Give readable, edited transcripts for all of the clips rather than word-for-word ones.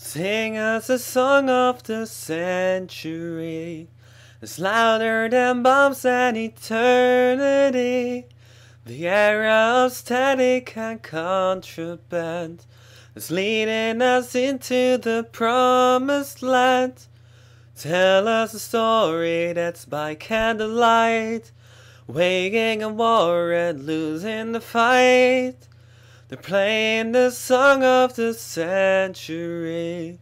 Sing us a song of the century. It's louder than bombs and eternity. The era of static and contraband is leading us into the promised land. Tell us a story that's by candlelight, waging a war and losing the fight. They're playing the song of the century,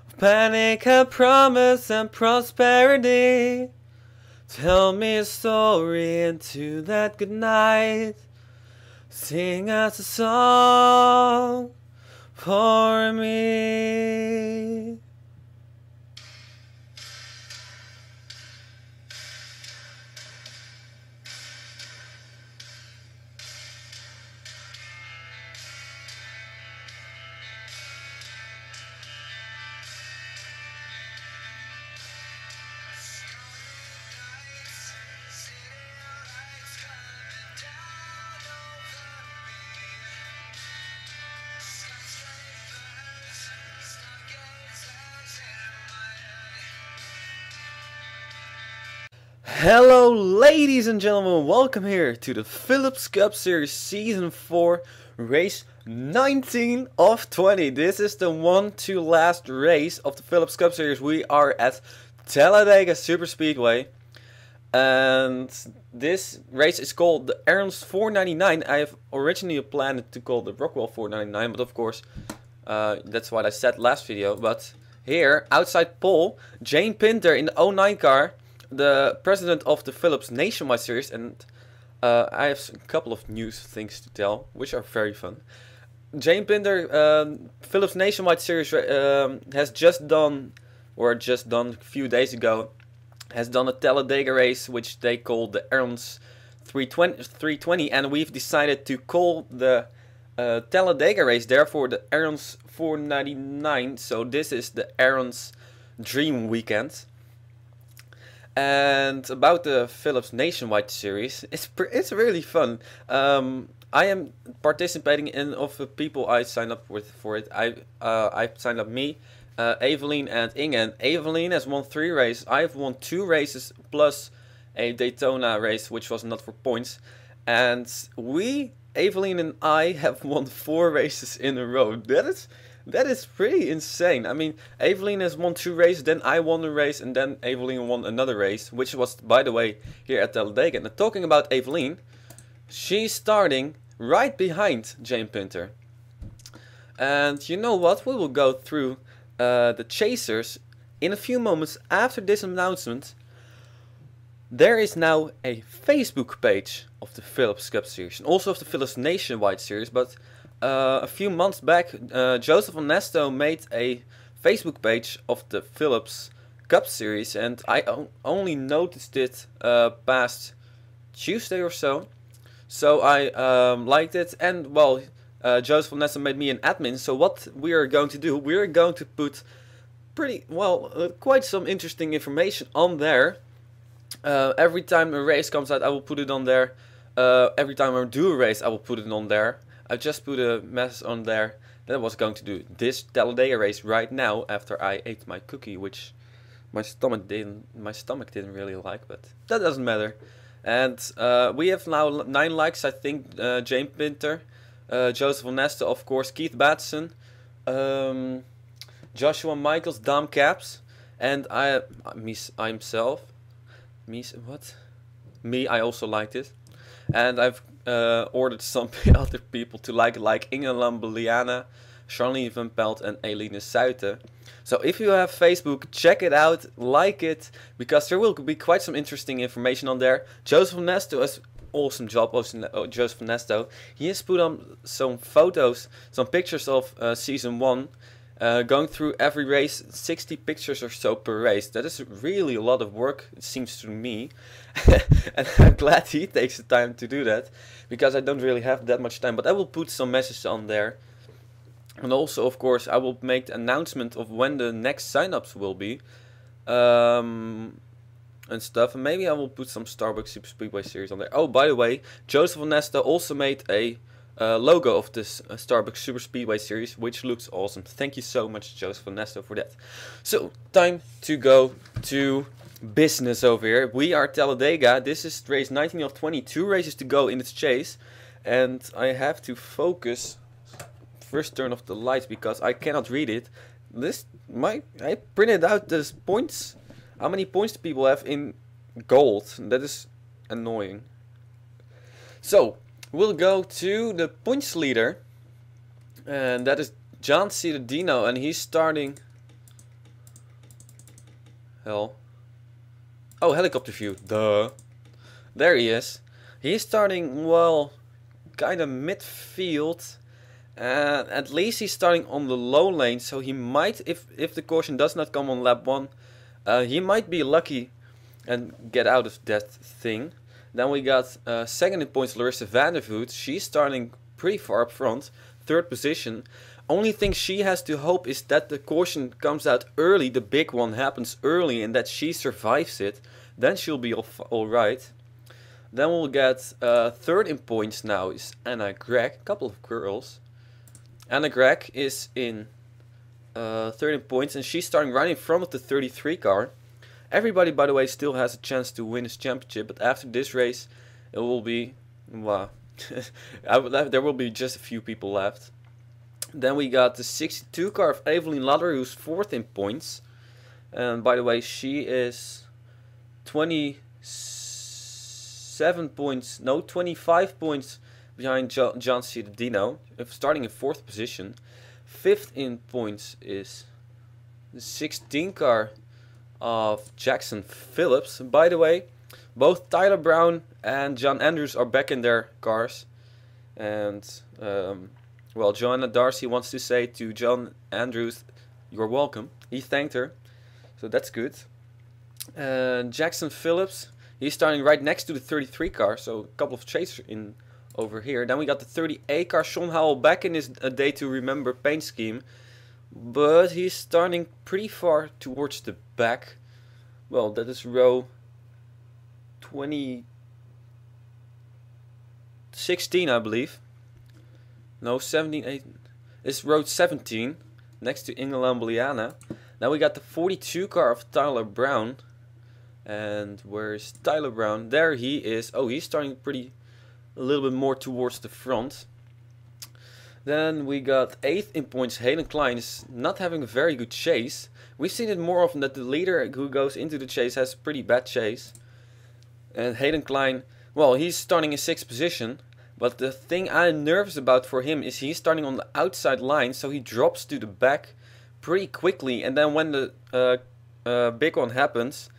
of panic and promise and prosperity. Tell me a story into that good night. Sing us a song for me. Hello ladies and gentlemen, welcome here to the Philips Cup Series Season 4, Race 19 of 20. This is the 1-2 last race of the Philips Cup Series. We are at Talladega Superspeedway. And this race is called the Ernst 499. I have originally planned it to call the Rockwell 499, but of course, that's what I said last video. But here, outside pole, Jane Pinter in the 09 car, the president of the Philips Nationwide Series, and I have a couple of news things to tell, which are very fun. Jane Pinter, Philips Nationwide Series has just done a few days ago, has done a Talladega race, which they call the Ernst 320, and we've decided to call the Talladega race, therefore the Ernst 499, so this is the Ernst Dream Weekend. And about the Philips Nationwide Series, it's really fun. I am participating in of the people I signed up with for it. I signed up me, Evelyn and Inge. And Evelyn has won 3 races. I've won 2 races plus a Daytona race, which was not for points. And Evelyn and I, have won 4 races in a row. That is pretty insane. I mean, Evelyn has won 2 races, then I won a race, and then Evelyn won another race, which was, by the way, here at Talladega. Now, talking about Evelyn, she's starting right behind Jane Pinter. And you know what? We will go through the chasers in a few moments after this announcement. There is now a Facebook page of the Philips Cup Series, and also of the Philips Nationwide Series, but a few months back, Joseph Onesto made a Facebook page of the Philips Cup Series, and I only noticed it past Tuesday or so. So I liked it, and well, Joseph Onesto made me an admin. So what we are going to do, we are going to put quite some interesting information on there. Every time a race comes out, I will put it on there. Every time I do a race, I will put it on there. I just put a message on there that I was going to do this Talladega race right now after I ate my cookie, which my stomach didn't really like, but that doesn't matter. And we have now 9 likes, I think. Jane Pinter, Joseph Onesto, of course, Keith Batson, Joshua Michaels, Dom Caps, and I also liked it. And I've ordered some other people to like Inge Lambeliana, Charlene Van Pelt, and Eline Suiten. So if you have Facebook, check it out, like it, because there will be quite some interesting information on there. Joseph Onesto has awesome job, Joseph Onesto. He has put on some photos, some pictures of Season 1, going through every race, 60 pictures or so per race. That is really a lot of work, it seems to me. And I'm glad he takes the time to do that, because I don't really have that much time. But I will put some messages on there. And also, of course, I will make the announcement of when the next signups will be. And stuff. And maybe I will put some Starbucks Super Speedway Series on there. Oh, by the way, Joseph Onesto also made a logo of this Starbucks Super Speedway Series, which looks awesome. Thank you so much, Joseph Ernesto, for that. So, time to go to business over here. We are Talladega. This is race 19 of 22 races to go in its chase. And I have to focus. First turn off the lights because I cannot read it. I printed out the points. How many points do people have in gold? That is annoying. So, we'll go to the points leader. And that is John Cittadino. And he's starting... Hell. Oh, helicopter view. Duh. There he is. He's starting, well, kind of midfield. At least he's starting on the low lane. So he might, if the caution does not come on lap 1, he might be lucky and get out of that thing. Then we got second in points, Larissa van der Voet. She's starting pretty far up front, 3rd position. Only thing she has to hope is that the caution comes out early, the big one happens early, and that she survives it. Then she'll be alright. Then we'll get 3rd in points now is Anna Gregg, a couple of girls. Anna Gregg is in 3rd in points, and she's starting right in front of the 33 car. Everybody, by the way, still has a chance to win this championship, but after this race, it will be, wow, there will be just a few people left. Then we got the 62 car of Evelyn Ladder, who's 4th in points. And by the way, she is 25 points behind John Cittadino, starting in 4th position. 5th in points is the 16 car of Jackson Phillips. By the way, both Tyler Brown and John Andrews are back in their cars. And, well, Joanna Darcy wants to say to John Andrews, you're welcome. He thanked her, so that's good. Jackson Phillips, he's starting right next to the 33 car, so a couple of chasers in over here. Then we got the 38 car, Sean Howell, back in his Day to Remember paint scheme. But he's starting pretty far towards the back. Well, that is row 16, I believe. No, 17, 8. It's row 17, next to Inge Lambliana. Now we got the 42 car of Tyler Brown. And where's Tyler Brown? There he is. Oh, he's starting a little bit more towards the front. Then we got 8th in points. Hayden Klein is not having a very good chase. We've seen it more often that the leader who goes into the chase has a pretty bad chase. And Hayden Klein, well, he's starting in 6th position. But the thing I'm nervous about for him is he's starting on the outside line. So he drops to the back pretty quickly. And then when the big one happens,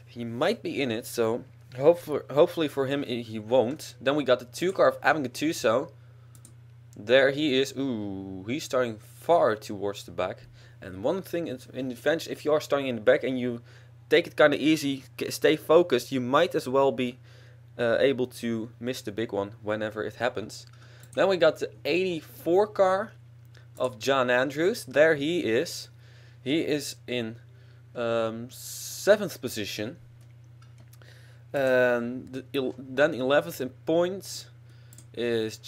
he might be in it. So hopefully for him he won't. Then we got the 2 car of Abin Gattuso. There he is. Ooh, he's starting far towards the back. And one thing in defense, if you are starting in the back and you take it kind of easy, stay focused, you might as well be able to miss the big one whenever it happens. Then we got the 84 car of John Andrews. There he is. He is in 7th position. And then 11th in points is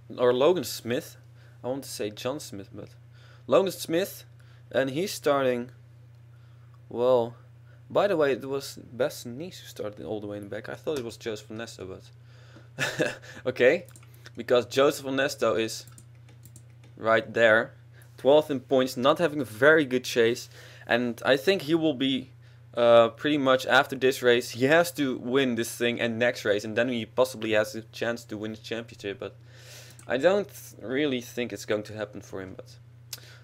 Logan Smith. I want to say John Smith, but Logan Smith, and he's starting. Well, by the way, it was Best Nice who started all the way in the back. I thought it was Joseph Ernesto, but okay, because Joseph Ernesto is right there, 12th in points, not having a very good chase, and I think he will be pretty much after this race. He has to win this thing and next race, and then he possibly has a chance to win the championship, but I don't really think it's going to happen for him, but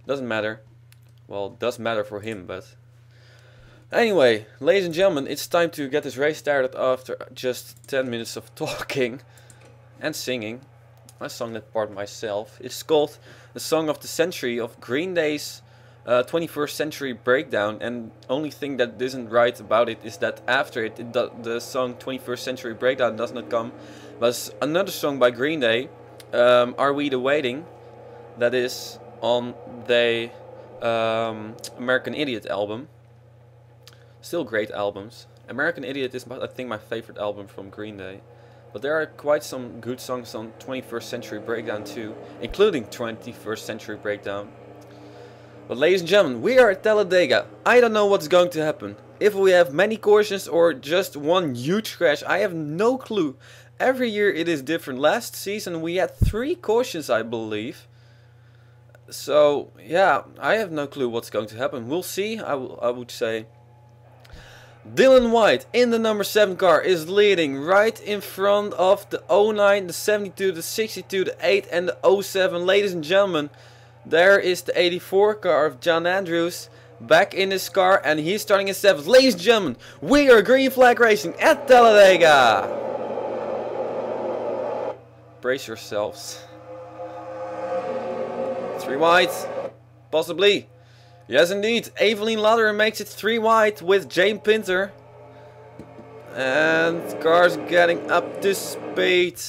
doesn't matter. Well, it does matter for him, but anyway, ladies and gentlemen, it's time to get this race started after just 10 minutes of talking and singing. I sung that part myself. It's called The Song of the Century of Green Day's 21st Century Breakdown, and only thing that isn't right about it is that after the song 21st Century Breakdown does not come, but another song by Green Day, Are We the Waiting, that is on the American Idiot album. Still great albums. American Idiot is, I think, my favorite album from Green Day. But there are quite some good songs on 21st Century Breakdown too, including 21st Century Breakdown. But ladies and gentlemen, we are at Talladega. I don't know what's going to happen. If we have many cautions or just one huge crash, I have no clue. Every year it is different. Last season we had 3 cautions, I believe. So yeah, I have no clue what's going to happen. We'll see, I would say. Dylan White in the number 7 car is leading right in front of the 09, the 72, the 62, the 8 and the 07. Ladies and gentlemen, there is the 84 car of John Andrews back in his car and he's starting in 7th. Ladies and gentlemen, we are Green Flag Racing at Talladega. Brace yourselves. 3 wide, possibly. Yes indeed, Evelyn Lauderer makes it 3 wide with Jane Pinter. And cars getting up to speed.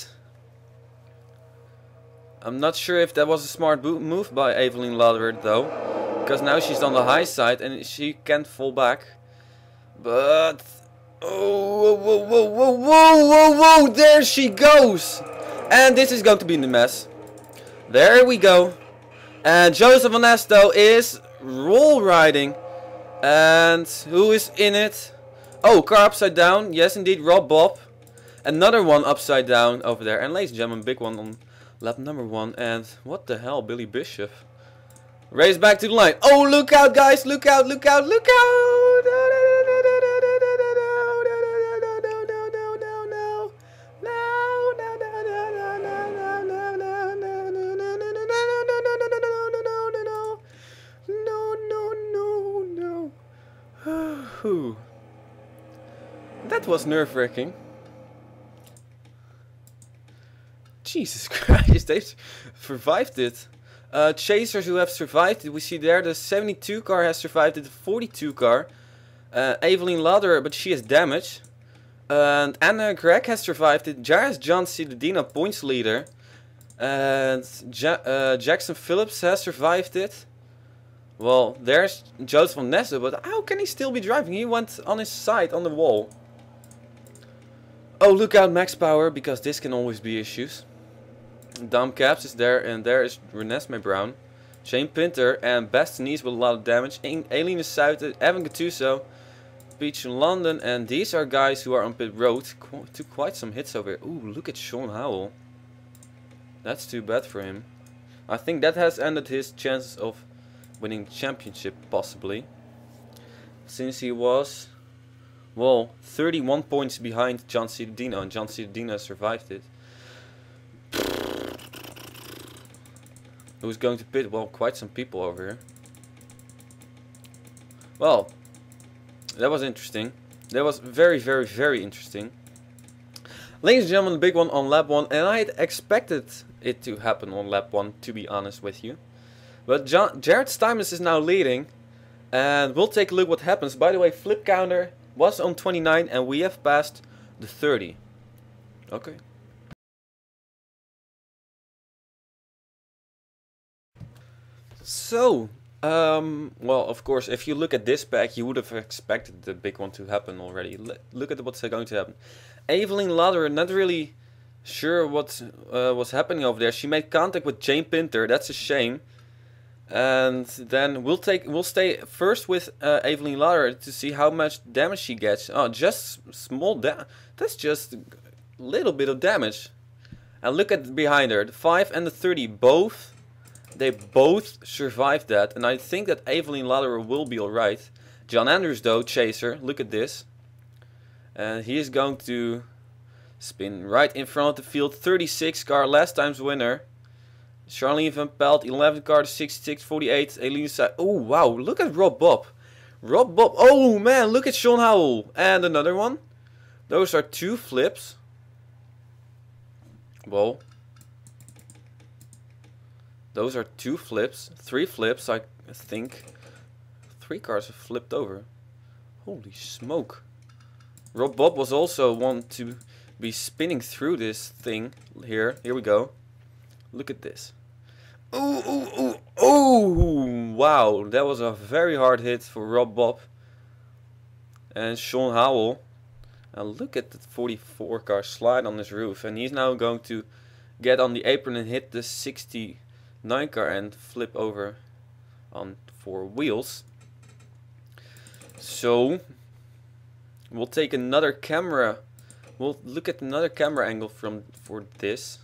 I'm not sure if that was a smart move by Evelyn Lauderer though. Because now she's on the high side and she can't fall back. But... oh, whoa, whoa, whoa, whoa, whoa, whoa, there she goes! And this is going to be in the mess. There we go. And Joseph Onesto is roll riding. And who is in it? Oh, car upside down. Yes, indeed, Rob Bob. Another one upside down over there. And ladies and gentlemen, big one on lap number 1. And what the hell, Billy Bishop. Race back to the line. Oh, look out, guys. Look out, look out, look out. That was nerve-wracking. Jesus Christ, they've survived it. Chasers who have survived it, we see there the 72 car has survived it, the 42 car. Evelyn Lauderer, but she has damage. And Anna Gregg has survived it. Jairus John Cidadina, points leader. And Jackson Phillips has survived it. Well, there's Joseph Onesto, but how can he still be driving? He went on his side on the wall. Oh, look out, Max Power, because this can always be issues. Dom Caps is there, and there is Renesmee Brown. Shane Pinter and Bastianese with a lot of damage. Aileen is Suiten, Evan Gattuso, Peach in London, and these are guys who are on pit road. Took quite some hits over here. Ooh, look at Sean Howell. That's too bad for him. I think that has ended his chances of winning the championship, possibly. Since he was, well, 31 points behind John Cidadina, and John Cidadina survived it. Who's going to pit? Well, quite some people over here. Well, that was interesting. That was very, very, very interesting. Ladies and gentlemen, the big one on lap 1, and I had expected it to happen on lap 1, to be honest with you. But Jared Stuyvesant is now leading, and we'll take a look what happens. By the way, flip counter was on 29, and we have passed the 30. Okay. So, well, of course, if you look at this pack, you would have expected the big one to happen already. Look at what's going to happen. Evelyn Lauderer, not really sure what was happening over there. She made contact with Jane Pinter. That's a shame. And then we'll stay first with Evelyn Lauderer to see how much damage she gets. Oh, just small damage. That's just a little bit of damage. And look at behind her, the 5 and the 30 both. They both survived that, and I think that Evelyn Lauderer will be alright. John Andrews though, chaser, look at this. And he is going to spin right in front of the field. 36 car, last time's winner. Charlene Van Pelt, 11 car, 66, 48. Elisa, oh wow, look at Rob Bob. Rob Bob, oh man, look at Sean Howell. And another one. Those are 2 flips. Whoa. Those are 2 flips, 3 flips, I think. 3 cars have flipped over. Holy smoke. Rob Bob was also one to be spinning through this thing here. Here we go. Look at this. Ooh, ooh, ooh, ooh. Wow, that was a very hard hit for Rob Bob. And Sean Howell. Now look at the 44 car slide on his roof, and he's now going to get on the apron and hit the 69 car and flip over on 4 wheels. So we'll take another camera. We'll look at another camera angle for this.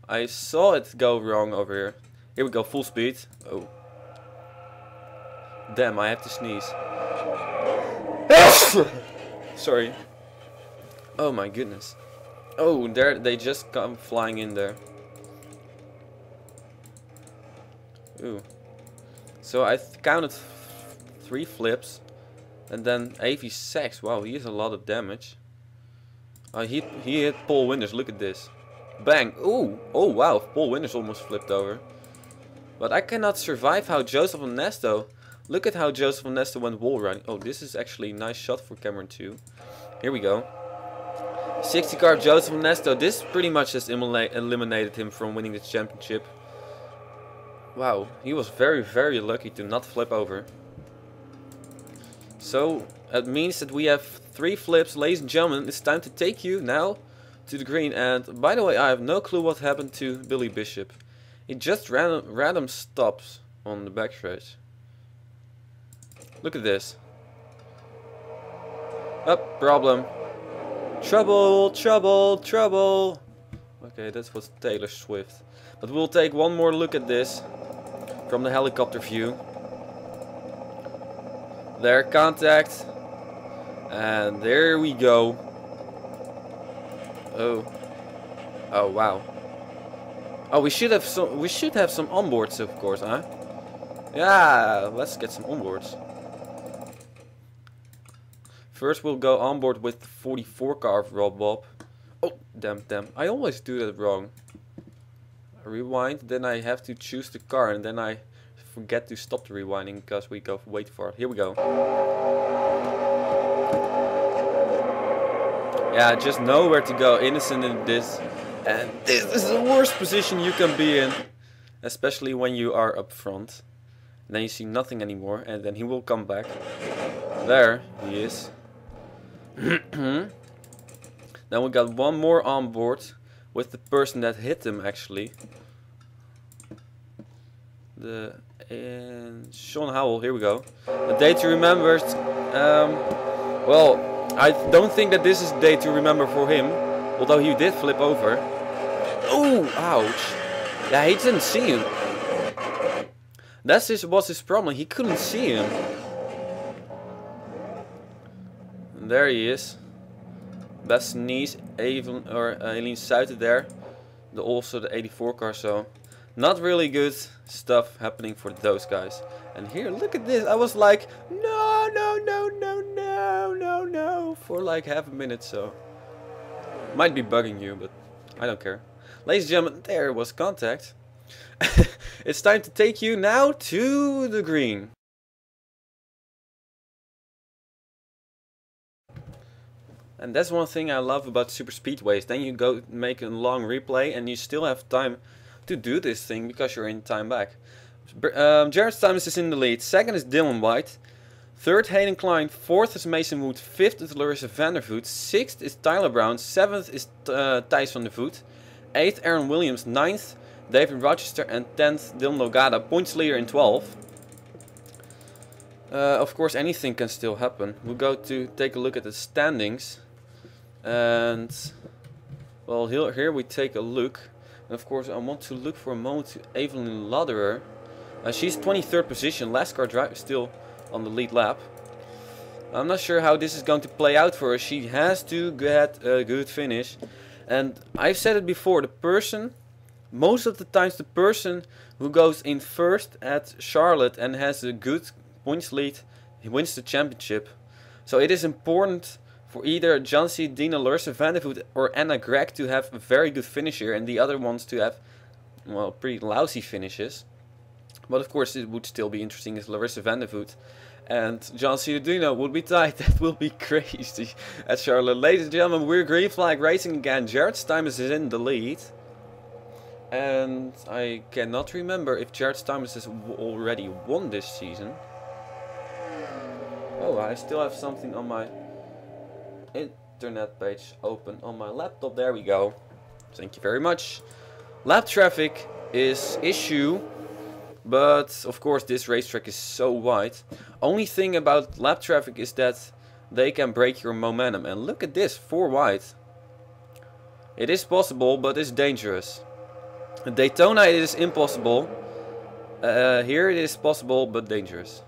I saw it go wrong over here. Here we go, full speed. Oh. Damn, I have to sneeze. Sorry. Oh my goodness. Oh, there they just come flying in there. Ooh. So I counted 3 flips, and then Avi Sachs. Wow, he has a lot of damage. He hit Paul Winters. Look at this. Bang. Ooh. Oh wow, Paul Winters almost flipped over. But I cannot survive how Joseph Onesto. Look at how Joseph Onesto went wall running. Oh, this is actually a nice shot for Cameron too. Here we go. 60 car Joseph Onesto. This pretty much has eliminated him from winning the championship. Wow, he was very, very lucky to not flip over. So it means that we have 3 flips, ladies and gentlemen. It's time to take you now to the green. And by the way, I have no clue what happened to Billy Bishop. He just random stops on the backstretch. Look at this. Up, problem. Trouble, trouble, trouble. Okay, that was Taylor Swift. But we'll take one more look at this from the helicopter view. There, contact. And there we go. Oh. Oh wow. Oh, we should have some onboards, of course, huh? Yeah, let's get some onboards. First we'll go on board with the 44 car of Rob Bob. Oh, damn. I always do that wrong. Rewind, then I have to choose the car, and then I forget to stop the rewinding because we go way too far. Here we go. Yeah, just know where to go. Innocent in this. And this is the worst position you can be in. Especially when you are up front. And then you see nothing anymore, and then he will come back. There he is. Then we got one more on board with the person that hit him actually. Sean Howell, here we go. A day to remember. Well, I don't think that this is a day to remember for him. Although he did flip over. Oh, ouch. Yeah, he didn't see him. That was his problem. He couldn't see him. And there he is. Best knees, Eileen Suiter there. Also the 84 car, so not really good stuff happening for those guys. And here, look at this. I was like, no, no, no, no, no, no, no, for like half a minute, so. Might be bugging you, but I don't care. Ladies and gentlemen, there was contact. It's time to take you now to the green. And that's one thing I love about super speedways. Then you go make a long replay and you still have time to do this thing because you're in time back. Jared Stuyvesant is in the lead. Second is Dylan White. Third, Hayden Klein. Fourth is Mason Wood. Fifth is Larissa Vandervoot. Sixth is Tyler Brown. Seventh is Thijs van der Voet. Eighth, Aaron Williams. Ninth, David Rochester. And 10th, Dylan Logada. Points leader in 12. Of course, anything can still happen. We'll go to take a look at the standings. And, well, here we take a look. And of course, I want to look for a moment to Evelyn Lauderer. She's 23rd position. Last car driver still on the lead lap. I'm not sure how this is going to play out for her. She has to get a good finish. And I've said it before, most of the times the person who goes in first at Charlotte and has a good points lead, he wins the championship. So it is important for either Jancy, Dina, Larissa Vandervoot or Anna Gregg to have a very good finish here, and the other ones to have, well, pretty lousy finishes. But of course it would still be interesting as Larissa Vandervoot and Jancy Dina would be tied. That will be crazy at Charlotte. Ladies and gentlemen, we're green flag racing again. Jared Stuyvesant is in the lead. And I cannot remember if Jared Stuyvesant has already won this season. Oh, I still have something on my internet page open on my laptop. There we go. Thank you very much. Lap traffic is issue, but of course this racetrack is so wide. Only thing about lap traffic is that they can break your momentum. And look at this, 4 wide. It is possible, but it's dangerous. At Daytona it is impossible. Here it is possible, but dangerous.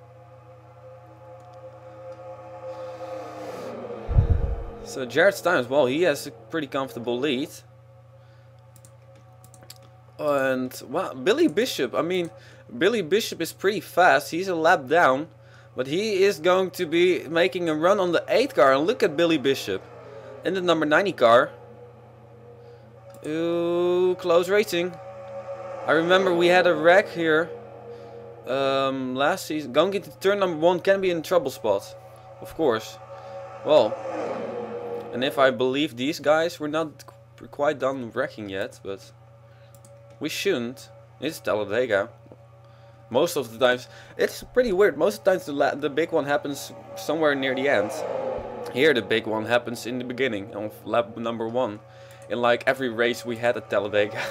So Jared Stuyvesant, well, he has a pretty comfortable lead. And wow, Billy Bishop, I mean, Billy Bishop is pretty fast. He's a lap down, but he is going to be making a run on the 8 car. And look at Billy Bishop in the number 90 car. Ooh, close racing. I remember we had a wreck here last season. Going into turn number 1 can be in trouble spot, of course. Well, and if I believe these guys, we're not quite done wrecking yet, but we shouldn't. It's Talladega. Most of the times, it's pretty weird. Most of the times the big one happens somewhere near the end. Here the big one happens in the beginning of lap number 1. In like every race we had at Talladega.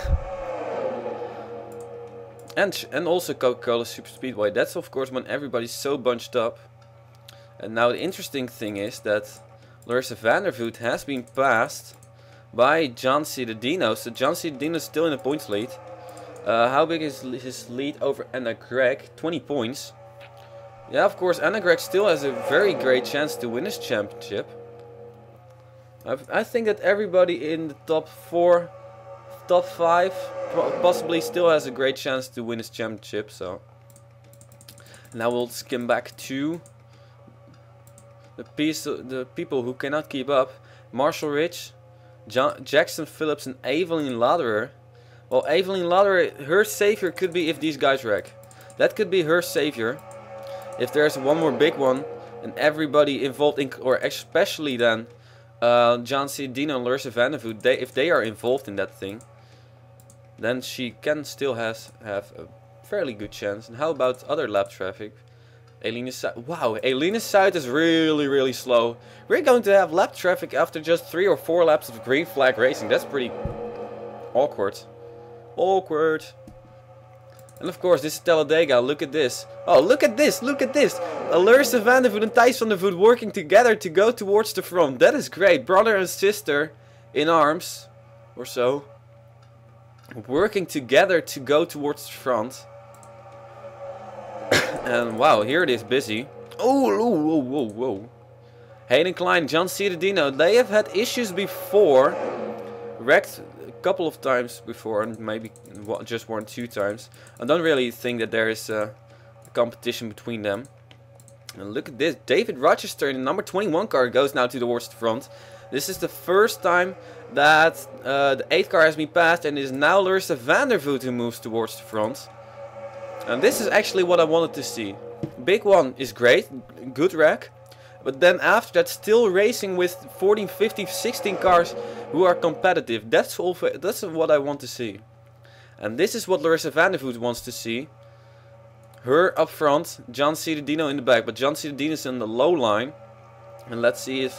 and also Coca-Cola Super Speedway. That's of course when everybody's so bunched up. And now the interesting thing is that Larissa van der Voet has been passed by John Cittadino. So John Cittadino is still in the points lead. How big is his lead over Anna Gregg? 20 points. Yeah, of course Anna Gregg still has a very great chance to win this championship. I think that everybody in the top 4, top 5 possibly still has a great chance to win this championship. So now we'll skim back to the people who cannot keep up. Marshall Rich, Jackson Phillips and Evelyn Lauderer. Well, Evelyn Lauderer, her savior could be if these guys wreck. That could be her savior. If there's one more big one and everybody involved in, or especially then John Cittadino and Larissa van der Voet, if they are involved in that thing, then she can still have a fairly good chance. And how about other lap traffic? Eline Zuid. Wow, Eline Zuid is really slow. We're going to have lap traffic after just 3 or 4 laps of green flag racing. That's pretty awkward. And of course, this is Talladega. Look at this. Oh, look at this. Look at this. Larissa van der Voet and Thijs van der Voet working together to go towards the front. That is great. Brother and sister in arms or so. Working together to go towards the front. And wow, here it is busy. Oh, whoa. Hayden Klein, John Cittadino. They have had issues before. Wrecked a couple of times before, and maybe just 1 or 2 times. I don't really think that there is a competition between them. And look at this. David Rochester in the number 21 car goes now towards the front. This is the first time that the 8 car has been passed, and it is now Larissa van der Voet who moves towards the front. And this is actually what I wanted to see. Big one is great, good wreck. But then after that, still racing with 14, 15, 16 cars who are competitive. That's what I want to see. And this is what Larissa van der Voet wants to see. Her up front, John Cittadino in the back. But John Cittadino is in the low line. And let's see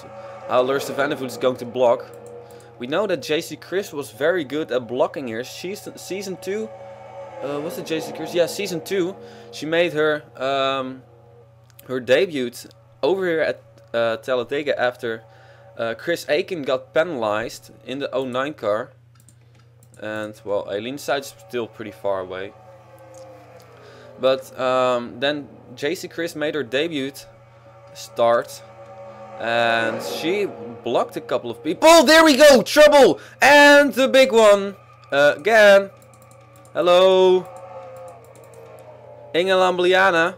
how Larissa van der Voet is going to block. We know that JC Chris was very good at blocking here. She's season 2. Was it JC Chris? Yeah, season 2. She made her her debut over here at Talladega after Chris Aiken got penalized in the 09 car. And well, Eline Zuid is still pretty far away. But then JC Chris made her debut start. And she blocked a couple of people. There we go! Trouble! And the big one again. Hello. Inge Lambliana.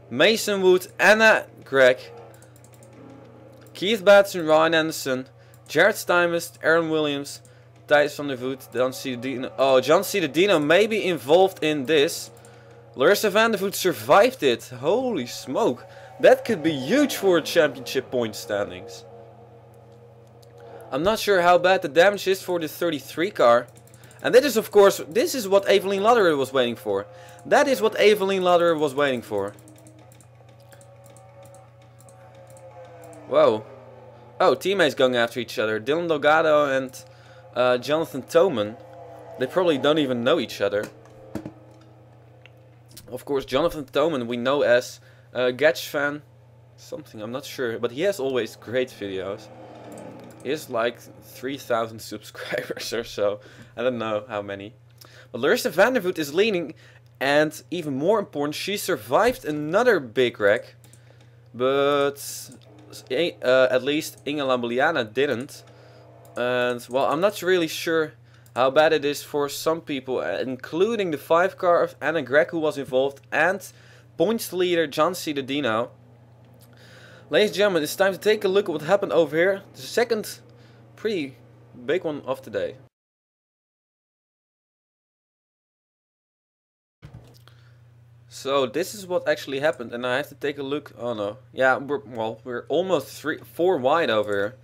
Mason Wood. Anna Gregg. Keith Batson. Ryan Anderson. Jared Stuyvesant. Aaron Williams. Thijs van der Voet. John Cittadino. Oh, John Cittadino may be involved in this. Larissa van der Voet survived it. Holy smoke. That could be huge for championship point standings. I'm not sure how bad the damage is for the 33 car. And that is, of course, this is what Evelyn Lauderer was waiting for. That is what Evelyn Lauderer was waiting for. Whoa. Oh, teammates going after each other. Dylan Delgado and Jonathan Toman. They probably don't even know each other. Of course, Jonathan Toman we know as Gatch fan. Something, I'm not sure. But he has always great videos. He has like 3,000 subscribers or so. I don't know how many. But Larissa Vandervoot is leading. And even more important, she survived another big wreck. But at least Inge Lambuliana didn't. And well, I'm not really sure how bad it is for some people, including the 5 car of Anna Gregg who was involved, and points leader John Ciudadino. Ladies and gentlemen, it's time to take a look at what happened over here. The second pretty big one of the day. So this is what actually happened, and I have to take a look. Oh no, yeah, we're almost 4 wide over here,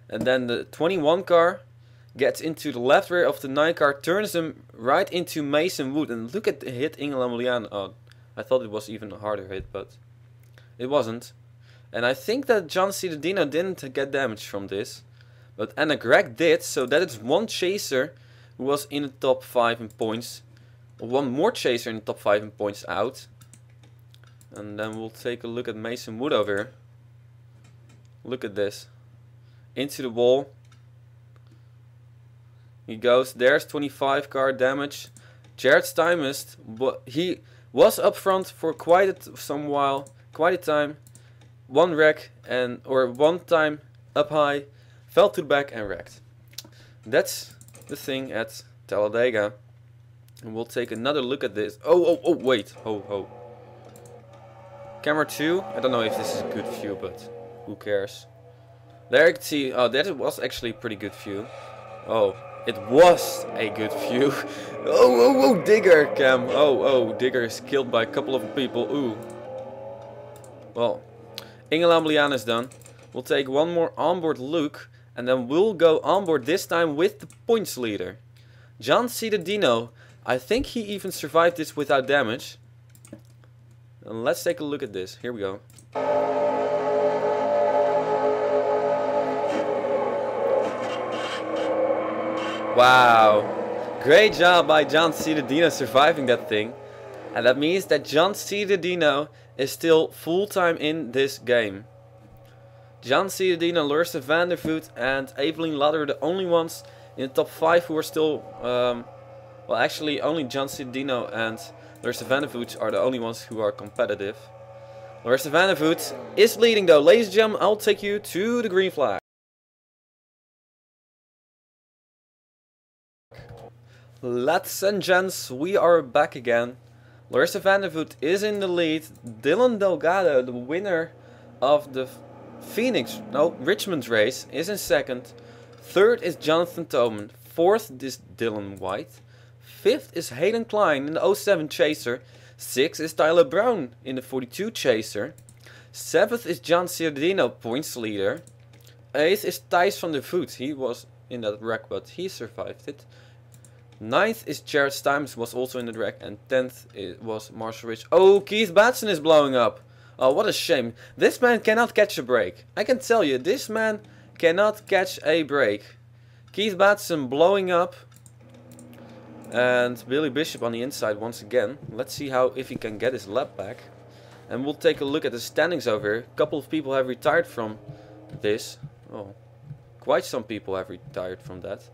and then the 21 car gets into the left rear of the 9 car, turns him right into Mason Wood, and look at the hit Inge Lambuliana. Oh, I thought it was even a harder hit, but it wasn't. And I think that John Ciudadino didn't get damage from this, but Anna Gregg did, so that is one chaser who was in the top 5 in points. One more chaser in the top 5 in points out. And then we'll take a look at Mason Wood over here. Look at this. Into the wall. He goes. There's 25 car damage. Jared Stymist, he was up front for quite a time. One wreck or one time up high, fell to the back and wrecked. That's the thing at Talladega. And we'll take another look at this. Oh, wait. Oh. Camera 2. I don't know if this is a good view, but who cares. There you can see, oh, that was actually a pretty good view. Oh, it was a good view. Oh, Digger cam. Oh, Digger is killed by a couple of people. Ooh. Well, Inge Lambuliana is done. We'll take one more onboard look, and then we'll go onboard this time with the points leader. John Ciudadino. I think he even survived this without damage. And let's take a look at this. Here we go. Wow. Great job by John Ciudadino surviving that thing. And that means that John Ciudadino is still full-time in this game. John Ciudadino, Larissa Vandervoot and Evelien Ladder are the only ones in the top 5 who are still... well, actually, only John Ciudadino and Larissa Vandervoot are the only ones who are competitive. Larissa Vandervoot is leading though. Ladies and gentlemen, I'll take you to the green flag. Lads and gents, we are back again. Larissa Vandervoot is in the lead. Dylan Delgado, the winner of the Richmond race, is in second. Third is Jonathan Toman. Fourth is Dylan White. 5th is Hayden Klein in the 07 Chaser. 6th is Tyler Brown in the 42 Chaser. 7th is John Ciudadino, points leader. 8th is Thijs van der Voet. He was in that wreck, but he survived it. 9th is Jared Stymons, was also in the wreck. And 10th was Marshall Rich. Oh, Keith Batson is blowing up. Oh, what a shame. This man cannot catch a break. I can tell you, this man cannot catch a break. Keith Batson blowing up. And Billy Bishop on the inside once again. Let's see if he can get his lap back. And we'll take a look at the standings over here. A couple of people have retired from this. Oh, quite some people have retired from that.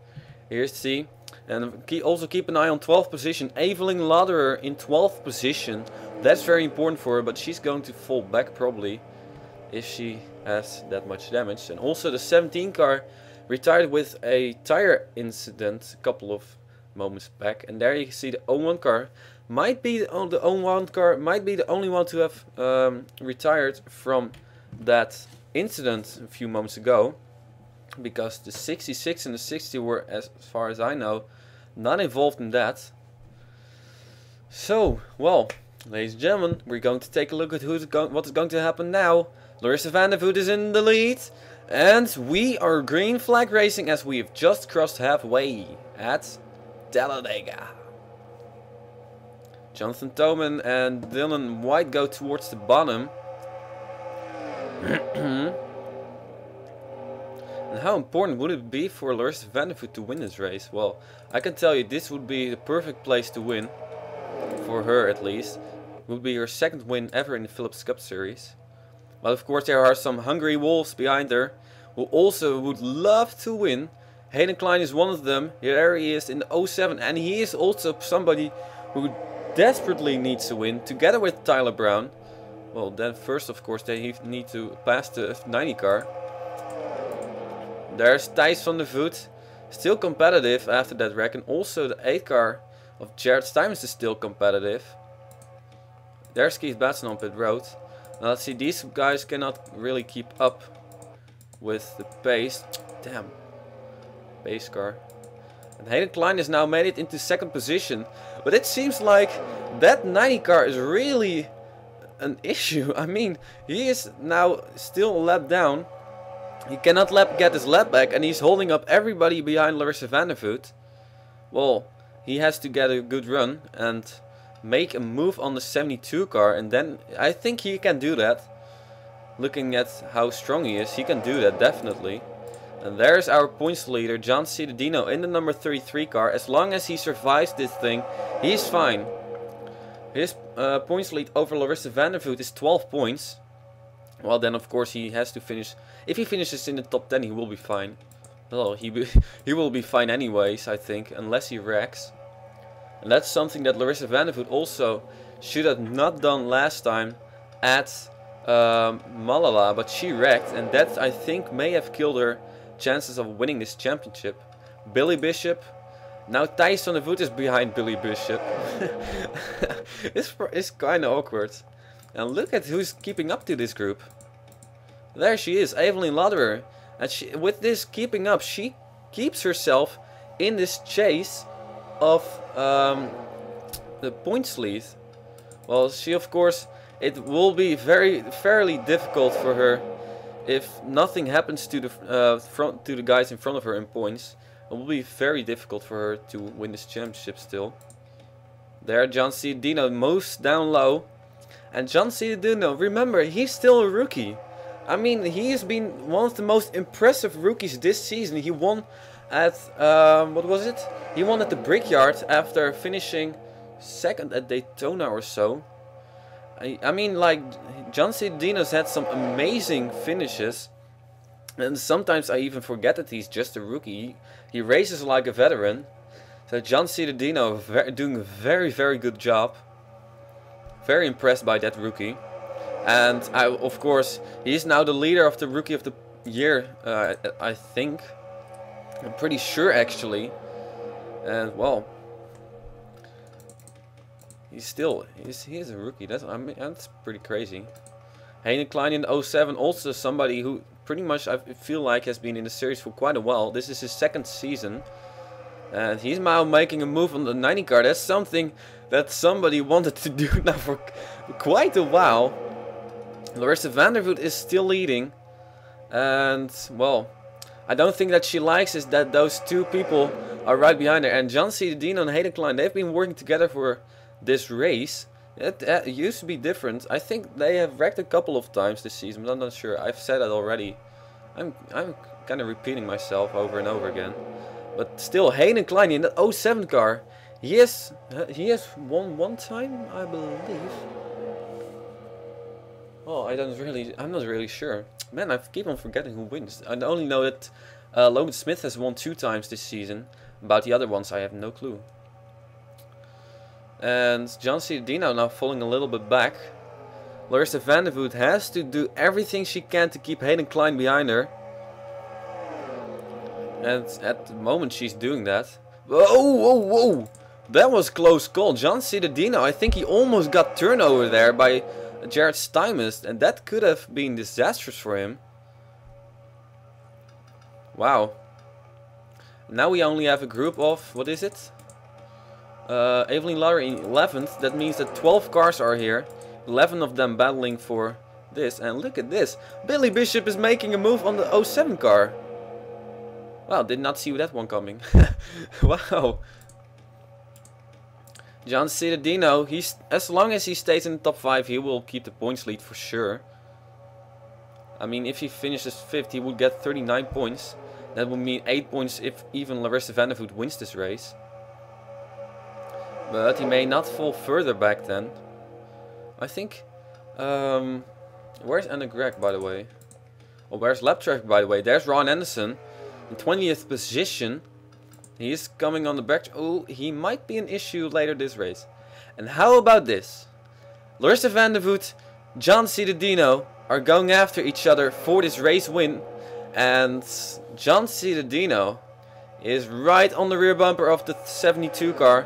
Here's C. And also keep an eye on 12th position. Evelien Ladderer in 12th position. That's very important for her, but she's going to fall back probably if she has that much damage. And also the 17 car retired with a tire incident a couple of moments back, and there you see the 01 car might be the 01 car might be the only one to have retired from that incident a few moments ago, because the 66 and the 60 were, as far as I know, not involved in that. So, well, ladies and gentlemen, we're going to take a look at what is going to happen now. Larissa Vandervoot is in the lead, and we are green flag racing as we have just crossed halfway at Talladega. Jonathan Toman and Dylan White go towards the bottom. And how important would it be for Larissa van der Voot to win this race? Well, I can tell you this would be the perfect place to win. For her at least. It would be her second win ever in the Philips Cup Series. But of course there are some hungry wolves behind her who also would love to win. Hayden Klein is one of them. Here he is in the 07, and he is also somebody who desperately needs to win together with Tyler Brown. Well, then first of course they need to pass the 90 car. There's Thijs van der Voot, still competitive after that wreck, and also the 8 car of Jared Stuyvesant is still competitive. There's Keith Batson on pit road. Now let's see, these guys cannot really keep up with the pace. Damn. Pace car. And Hayden Klein has now made it into second position. But it seems like that 90 car is really an issue. I mean, he is now still a lap down. He cannot get his lap back, and he's holding up everybody behind Larissa van der Voot. Well, he has to get a good run and make a move on the 72 car, and then I think he can do that. Looking at how strong he is, he can do that definitely. And there's our points leader, John Cittadino, in the number 33 car. As long as he survives this thing, he's fine. His points lead over Larissa van der Voot is 12 points. Well, then of course he has to finish. If he finishes in the top 10, he will be fine. Well, he will be fine anyways, I think, unless he wrecks. And that's something that Larissa van der Voot also should have not done last time at Malala, but she wrecked, and that I think may have killed her chances of winning this championship. Billy Bishop. Now Thijs van der Voot is behind Billy Bishop. It's kind of awkward. And look at who's keeping up to this group. There she is, Evelyn Lauderer. And with this keeping up, she keeps herself in this chase of the points lead. Well, she of course, it will be fairly difficult for her if nothing happens to the guys in front of her in points. It will be very difficult for her to win this championship still. There, John Cittadino most down low. And John Cittadino, remember, he's still a rookie. I mean, he has been one of the most impressive rookies this season. He won at, what was it? He won at the Brickyard after finishing second at Daytona or so. I mean, like, John Cittadino's had some amazing finishes. And sometimes I even forget that he's just a rookie. He races like a veteran. So John Cittadino doing a very good job. Very impressed by that rookie. And of course, he's now the leader of the Rookie of the Year, I think. I'm pretty sure actually. And well, he is a rookie. That's pretty crazy. Hayden Klein in the 07, also somebody who pretty much I feel like has been in the series for quite a while. This is his second season. And he's now making a move on the 90 car. That's something that somebody wanted to do now for quite a while. Larissa van der Voot is still leading. And, well, I don't think that she likes is that those two people are right behind her. And John Cittadino and Hayden Klein, they've been working together for this race. It used to be different. I think they have wrecked a couple of times this season, but I'm not sure. I've said that already. I'm kind of repeating myself over and over again. But still, Hayden Klein in the 07 car. He has won one time, I believe. Oh, I'm not really sure. Man, I keep on forgetting who wins. I only know that Logan Smith has won 2 times this season. About the other ones, I have no clue. And John Cittadino now falling a little bit back. Larissa van der Voot has to do everything she can to keep Hayden Klein behind her. And at the moment she's doing that. Whoa! That was close call. John Cittadino, I think he almost got turned over there by Jared Stuyvesant, and that could have been disastrous for him. Wow. Now we only have a group of, what is it? Evelyn Lauderer in 11th. That means that 12 cars are here. 11 of them battling for this. And look at this. Billy Bishop is making a move on the 07 car. Wow, did not see that one coming. Wow. John Cittadino, as long as he stays in the top 5, he will keep the points lead for sure. I mean, if he finishes 5th, he would get 39 points. That would mean 8 points if even Larissa van der Voet wins this race. But he may not fall further back then. I think... where's Anna Gregg, by the way? Oh, where's Lap Traffic, by the way? There's Ron Anderson in 20th position. He is coming on the back. Oh, he might be an issue later this race. And how about this? Larissa van der Voet, John Cittadino are going after each other for this race win. And John Cittadino is right on the rear bumper of the 72 car.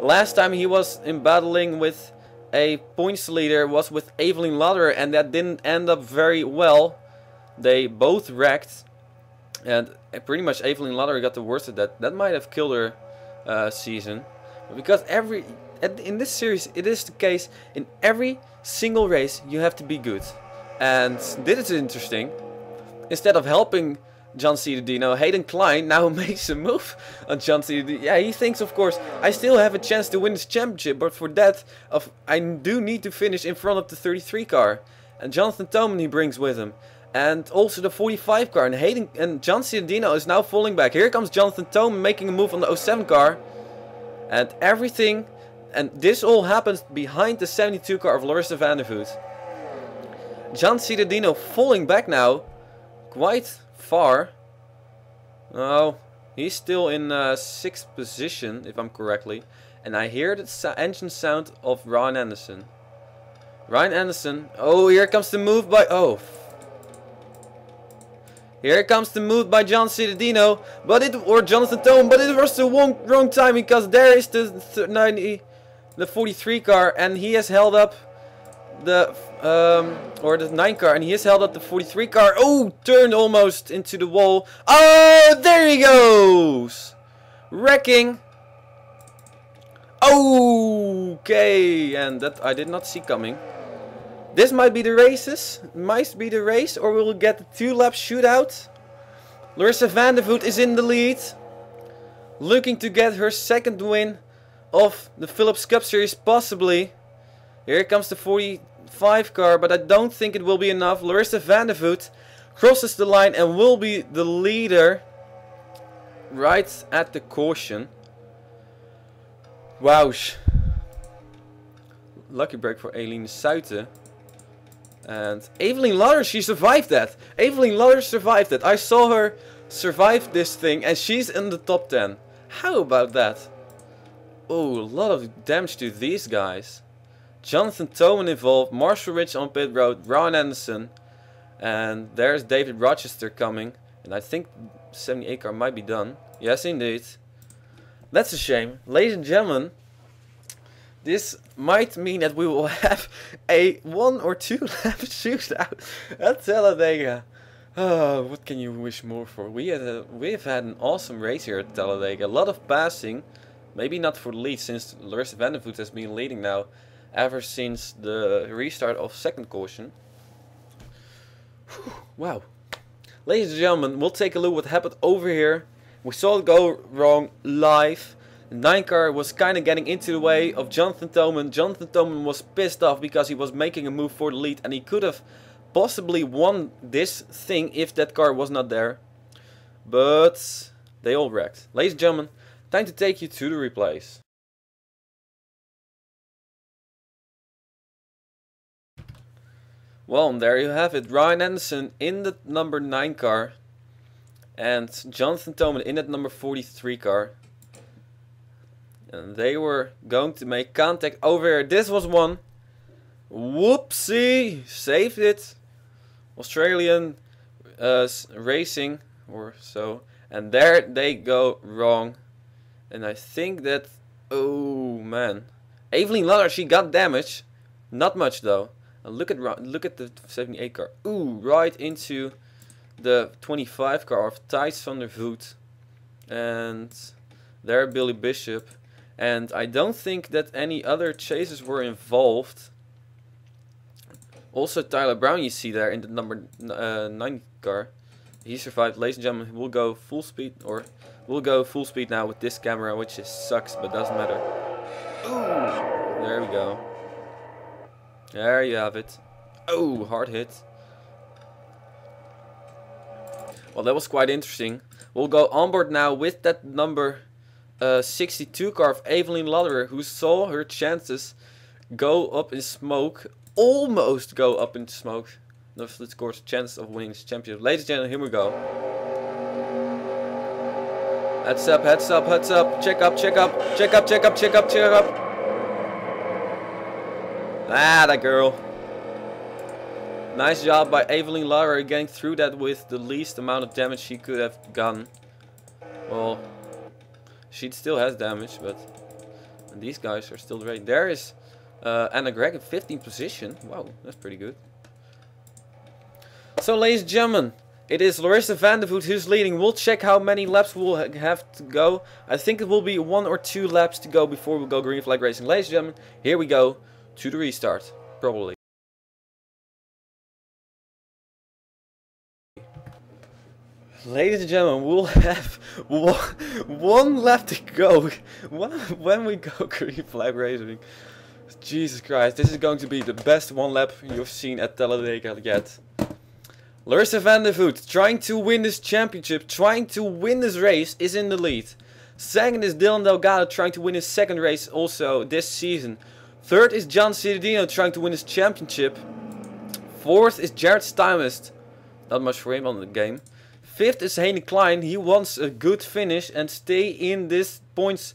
Last time he was in battling with a points leader was with Evelyn Lauderer, and that didn't end up very well. They both wrecked, and pretty much Evelyn Lauderer got the worst of that. That might have killed her season. But because in this series it is the case, in every single race you have to be good. And this is interesting. Instead of helping John Cittadino, Hayden Klein now makes a move on John Cittadino. Yeah, he thinks, of course, I still have a chance to win this championship, but for that, I do need to finish in front of the 33 car. And Jonathan Thoman he brings with him. And also the 45 car. And John Cittadino is now falling back. Here comes Jonathan Thoman making a move on the 07 car. And everything, and this all happens behind the 72 car of Larissa van der Voet. John Cittadino falling back now, quite far. Oh, he's still in 6th position, if I'm correctly. And I hear the engine sound of Ryan Anderson. Ryan Anderson. Oh, here comes the move by... Oh. Here comes the move by John Cittadino. Or Jonathan Thoman. But it was the wrong time, because there is the 43 car. And he has held up the... or the 9 car, and he has held up the 43 car. Oh, turned almost into the wall. Oh, there he goes! Wrecking. Okay, and that I did not see coming. This might be the races. Might be the race, or we'll get the 2-lap shootout. Larissa van der Voet is in the lead, looking to get her 2nd win of the Philips Cup Series, possibly. Here comes the 45 car, but I don't think it will be enough. Larissa van der Voet crosses the line and will be the leader right at the caution. Wowsh. Lucky break for Eline Suiten. And Evelyn Lauderer, she survived that. Evelyn Lauderer survived that. I saw her survive this thing and she's in the top 10. How about that? Oh, a lot of damage to these guys. Jonathan Thoman involved, Marshall Rich on pit road, Ron Anderson, and there's David Rochester coming, and I think 78 car might be done. Yes, indeed. That's a shame. Ladies and gentlemen, this might mean that we will have a 1 or 2 lap shootout at Talladega. Oh, what can you wish more for? We've had an awesome race here at Talladega. A lot of passing, maybe not for the lead, since Larissa van der Voet has been leading now ever since the restart of 2nd caution. Whew, wow. Ladies and gentlemen, we'll take a look what happened over here. We saw it go wrong live. The 9 car was kind of getting into the way of Jonathan Thoman. Jonathan Thoman was pissed off because he was making a move for the lead, and he could have possibly won this thing if that car was not there. But they all wrecked. Ladies and gentlemen, time to take you to the replays. Well, and there you have it. Ryan Anderson in the number 9 car. And Jonathan Thoman in that number 43 car. And they were going to make contact over here. This was one. Whoopsie. Saved it. Australian racing or so. And there they go wrong. And I think that... Oh, man. Evelyn Lauderer, she got damage. Not much, though. Look at the 78 car. Ooh, right into the 25 car of Thijs van der Voet. And there Billy Bishop. And I don't think that any other chasers were involved. Also Tyler Brown you see there in the number 9 car. He survived. Ladies and gentlemen, we'll go full speed, or we'll go full speed now with this camera, which just sucks, but doesn't matter. Ooh, there we go. There you have it. Oh, hard hit. Well, that was quite interesting. We'll go on board now with that number 62 car of Evelyn Lodderer, who saw her chances go up in smoke. Almost go up in smoke. Of course, chance of winning this championship. Ladies and gentlemen, here we go. Heads up, heads up, heads up. Check up, check up, check up, check up, check up, check up. Ah, that girl. Nice job by Evelyn Lodderer getting through that with the least amount of damage she could have done. Well, she still has damage, but and these guys are still ready. There is Anna Gregg in 15th position. Wow, that's pretty good. So, ladies and gentlemen, it is Larissa van der Voet who's leading. We'll check how many laps we'll have to go. I think it will be 1 or 2 laps to go before we go green flag racing. Ladies and gentlemen, here we go to the restart. Probably. Ladies and gentlemen, we'll have one lap to go when we go green flag racing. Jesus Christ, this is going to be the best one lap you've seen at Talladega yet. Larissa van der Voet, trying to win this championship, trying to win this race, is in the lead. Second is Dylan Delgado, trying to win his second race also this season. Third is John Cittadino, trying to win his championship. Fourth is Jared Stuyvesant, not much for him on the game. Fifth is Hayden Klein, he wants a good finish and stay in this points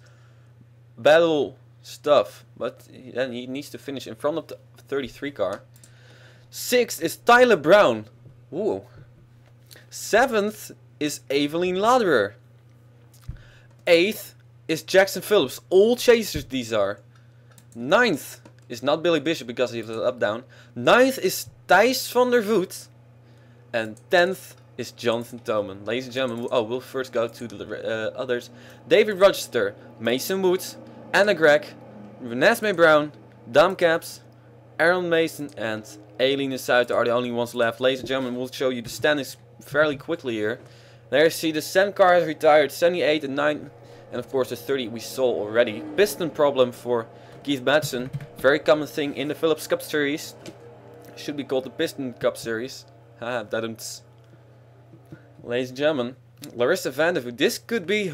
battle stuff. But then he needs to finish in front of the 33 car. Sixth is Tyler Brown. Ooh. Seventh is Evelyn Lodderer. Eighth is Jackson Phillips. All chasers these are. Ninth is not Billy Bishop because he has an up down. Ninth is Thijs van der Voet. And 10th is Jonathan Thoman. Ladies and gentlemen, we'll first go to the others. David Rochester, Mason Woods, Anna Gregg, Renesmee Brown, Dam Caps, Aaron Mason and Aileen Suiter are the only ones left. Ladies and gentlemen, we'll show you the standings fairly quickly here. There you see the 7 car has retired, 78 and 9, and of course the 30 we saw already. Piston problem for Keith Madsen, very common thing in the Phillips Cup Series. Should be called the Piston Cup Series. Haha, dadums. Ladies and gentlemen, Larissa van der Voet, this could be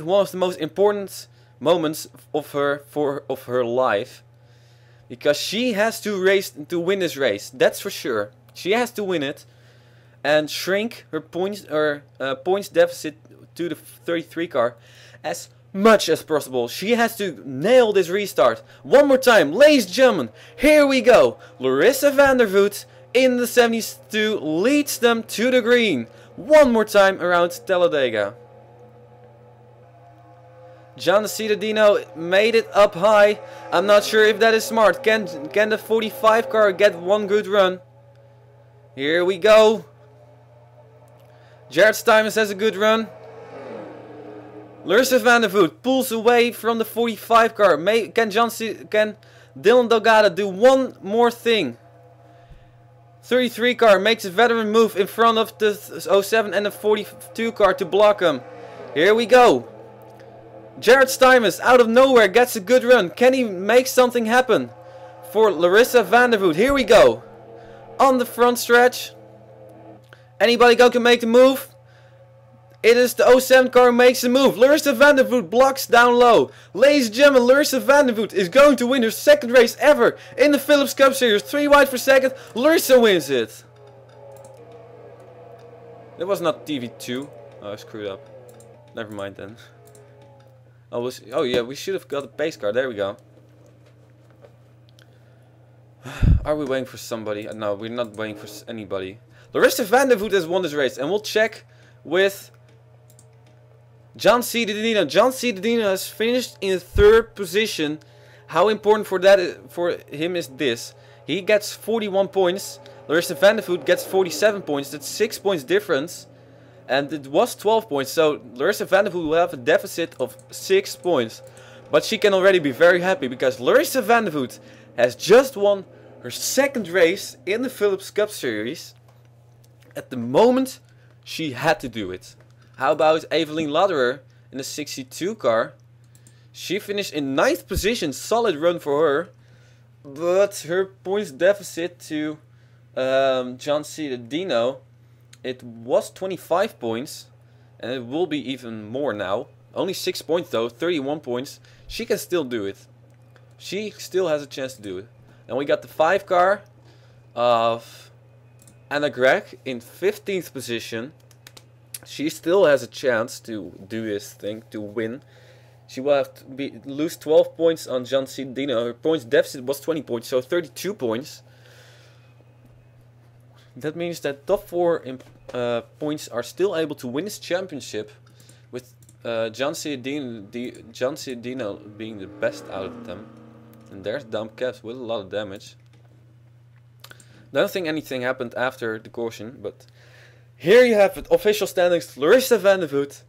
one of the most important moments of her life. Because she has to win this race, that's for sure. She has to win it and shrink her points deficit to the 33 car as much as possible. She has to nail this restart. One more time, ladies and gentlemen, here we go. Larissa van der Voet in the 72 leads them to the green. One more time around Talladega. John Cittadino made it up high. I'm not sure if that is smart. Can the 45 car get one good run? Here we go. Jared Stuyvesant has a good run. Larissa van der Voet pulls away from the 45 car. Can Dylan Delgado do one more thing? 33 car makes a veteran move in front of the 07 and the 42 car to block him. Here we go. Jared Stuyvesant out of nowhere gets a good run. Can he make something happen for Larissa van der Voet? Here we go. On the front stretch. Anybody go can make the move? It is the 07 car who makes the move. Larissa van der Voet blocks down low. Ladies and gentlemen, Larissa van der Voet is going to win her second race ever in the Phillips Cup Series. 3 wide for second. Larissa wins it. It was not TV2. Oh, I screwed up. Never mind then. Oh yeah, we should have got a pace car. There we go. Are we waiting for somebody? No, we're not waiting for anybody. Larissa van der Voet has won this race, and we'll check with John Cittadino. John Cittadino has finished in 3rd position. How important for him is this? He gets 41 points. Larissa van der Voet gets 47 points. That's 6 points difference. And it was 12 points, so Larissa van der Voet will have a deficit of 6 points. But she can already be very happy because Larissa van der Voet has just won her second race in the Phillips Cup Series. At the moment, she had to do it. How about Evelyn Lodderer in the 62 car? She finished in 9th position, solid run for her. But her points deficit to John Cittadino it was 25 points, and it will be even more now. Only 6 points though, 31 points. She can still do it. She still has a chance to do it. And we got the 5 car of Anna Greg in 15th position. She still has a chance to do this thing, to win. She will have to lose 12 points on John C. Dino. Her points deficit was 20 points, so 32 points. That means that top 4 points are still able to win this championship, with John C. Dino being the best out of them. And there's Dump Caps with a lot of damage. I don't think anything happened after the caution, but here you have it. Official standings. Larissa van der Voet,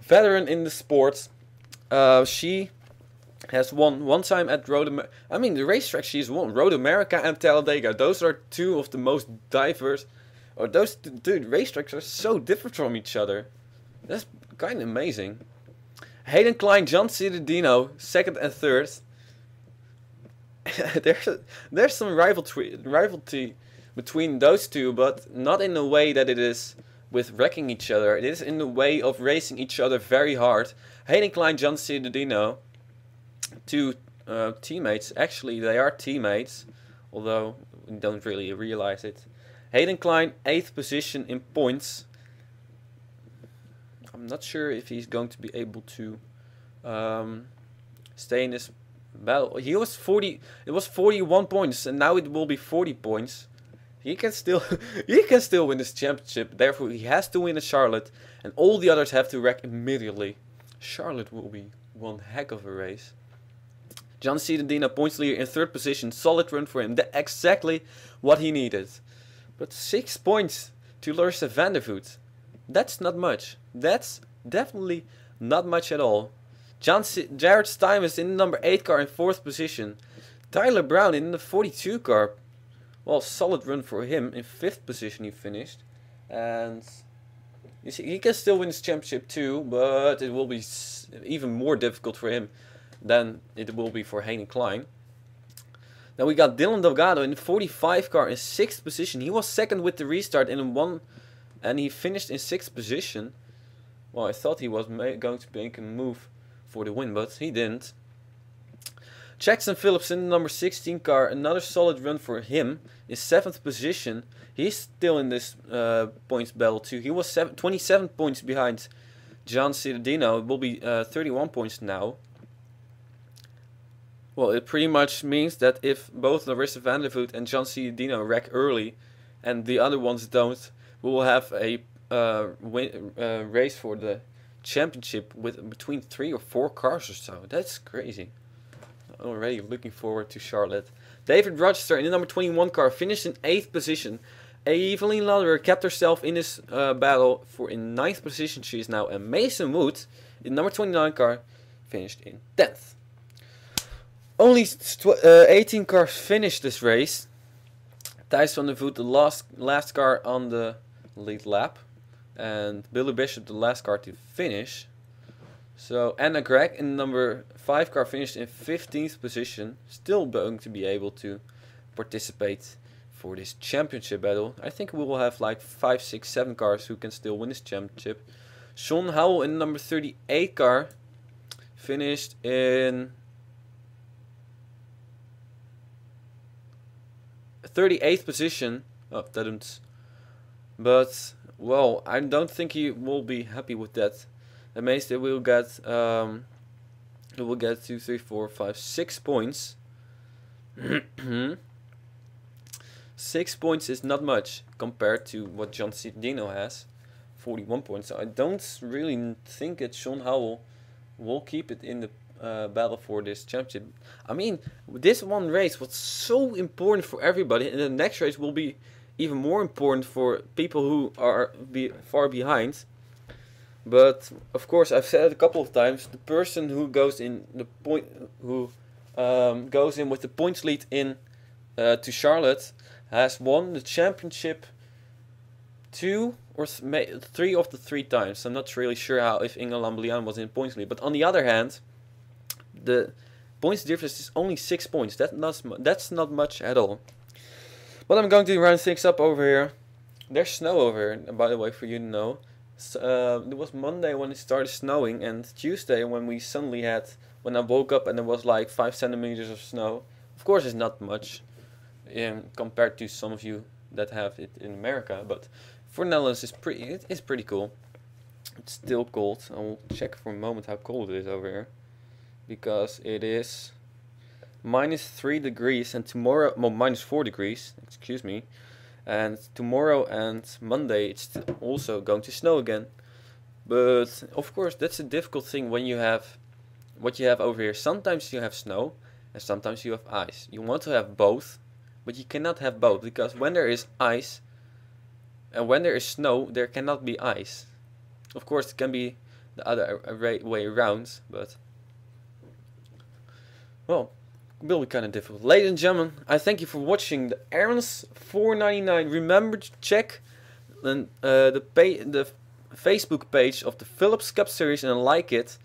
veteran in the sport. She has won one time at Road America. I mean, the racetrack she's won, Road America and Talladega. Those are two of the most diverse. Or those dude, racetracks are so different from each other. That's kind of amazing. Hayden Klein, John Dino, second and third. there's some rivalry between those two, but not in the way that it is with wrecking each other. It is in the way of racing each other very hard. Hayden Klein, John Dino, two teammates. Actually, they are teammates, although we don't really realize it. Hayden Klein, 8th position in points. I'm not sure if he's going to be able to stay in this battle. He was 40. It was 41 points, and now it will be 40 points. He can still win this championship. Therefore, he has to win at Charlotte, and all the others have to wreck immediately. Charlotte will be one heck of a race. John Dino, points leader in 3rd position. Solid run for him. Exactly what he needed. But 6 points to Larissa van der Voet. That's not much. That's definitely not much at all. Jared Stuyvesant in the number 8 car in 4th position. Tyler Brown in the 42 car. Well, solid run for him. In 5th position he finished. And you see, he can still win this championship too, but it will be even more difficult for him than it will be for Hayden Klein. Then we got Dylan Delgado in the 45 car in 6th position. He was 2nd with the restart and he finished in 6th position. Well, I thought he was going to make a move for the win, but he didn't. Jackson Phillips in the number 16 car, another solid run for him, in 7th position. He's still in this points battle too. He was 27 points behind John Dino. It will be 31 points now. Well, it pretty much means that if both Larissa van der Voet and John Dino wreck early, and the other ones don't, we will have a race for the championship with between 3 or 4 cars or so. That's crazy. Already looking forward to Charlotte. David Rochester in the number 21 car finished in 8th position. Evelyn Lauderer kept herself in this battle for in 9th position. She is now. And Mason Wood in number 29 car finished in 10th. Only 18 cars finished this race. Thijs van der Voet, the last car on the lead lap. And Billy Bishop, the last car to finish. So Anna Gregg in number 5 car finished in 15th position. Still going to be able to participate for this championship battle. I think we will have like 5, 6, 7 cars who can still win this championship. Sean Howell in number 38 car finished in 38th position. Oh, that didn't. But well, I don't think he will be happy with that. That means that we'll get 2, 3, 4, 5, 6 points. 6 points is not much compared to what John Dino has, 41 points. So I don't really think that Sean Howell will keep it in the battle for this championship. I mean, this one race was so important for everybody, and the next race will be even more important for people who are far behind. But of course, I've said it a couple of times. The person who goes in goes in with the points lead in to Charlotte has won the championship 2 or 3 of the 3 times. I'm not really sure how if Inge Lamblian was in points lead. But on the other hand, the points difference is only 6 points. That's not much at all. But I'm going to round things up over here. There's snow over here, by the way, for you to know. It was Monday when it started snowing, and Tuesday when we suddenly had, when I woke up and there was like 5 centimeters of snow. Of course, it's not much compared to some of you that have it in America, but for Netherlands, it's pretty cool. It's still cold. I will check for a moment how cold it is over here, because it is -3 degrees, and tomorrow, well, -4 degrees. Excuse me. And tomorrow and Monday it's also going to snow again. But of course that's a difficult thing when you have what you have over here. Sometimes you have snow and sometimes you have ice. You want to have both, but you cannot have both, because when there is ice and when there is snow, there cannot be ice. Of course it can be the other way around, but well, it will be kind of difficult. Ladies and gentlemen, I thank you for watching the Aaron's 499. Remember to check the Facebook page of the Philips Cup series and like it,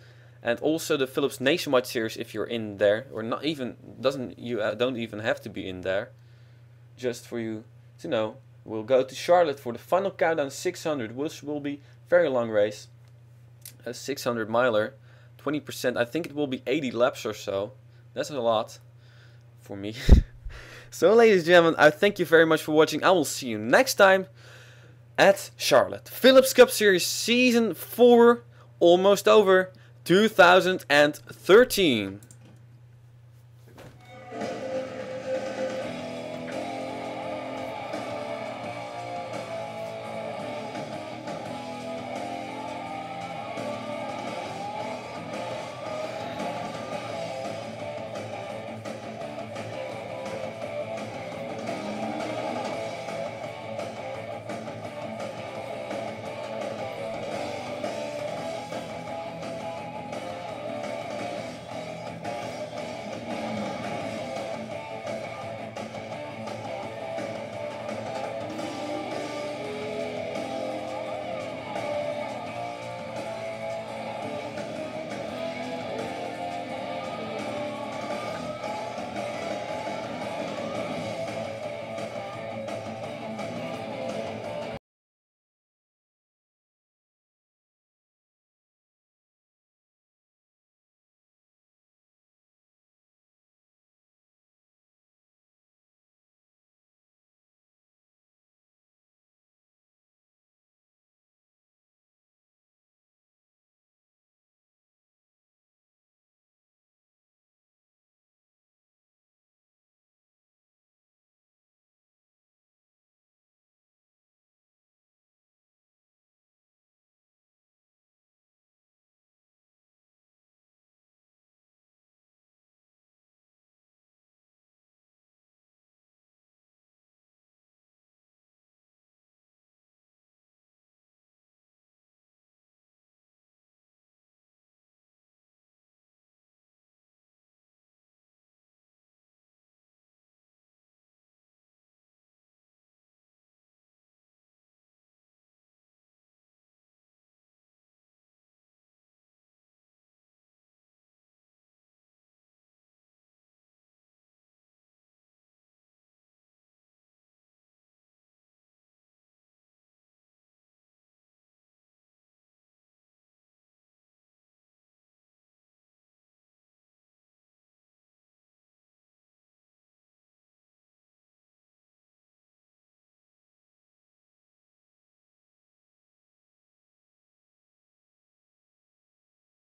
and also the Philips Nationwide series if you're in there, or not even don't even have to be in there. Just for you to know, we'll go to Charlotte for the final countdown 600, which will be very long race, a 600 miler, 20%. I think it will be 80 laps or so. That's a lot for me. So ladies and gentlemen, I thank you very much for watching. I will see you next time at Charlotte. Philips Cup Series Season 4, almost over, 2013.